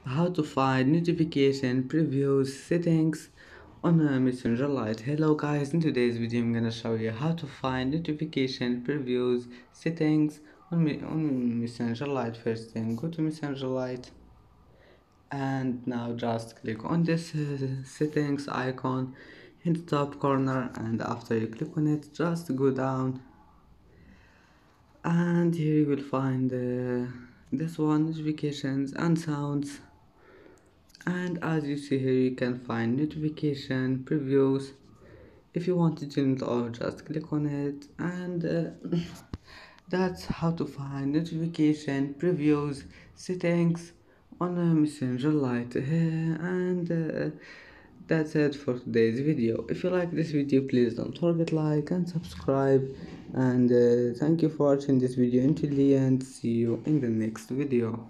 How to find notification previews settings on a Messenger Lite. Hello guys, in today's video I'm gonna show you how to find notification previews settings on Messenger Lite. First thing, go to Messenger Lite and now just click on this settings icon in the top corner, and after you click on it just go down and here you will find this one, notifications and sounds. And as you see here, you can find notification previews. If you want to turn it off, just click on it, and that's how to find notification previews settings on a Messenger Lite. And that's it for today's video. If you like this video, please don't forget like and subscribe. And thank you for watching this video until the end. See you in the next video.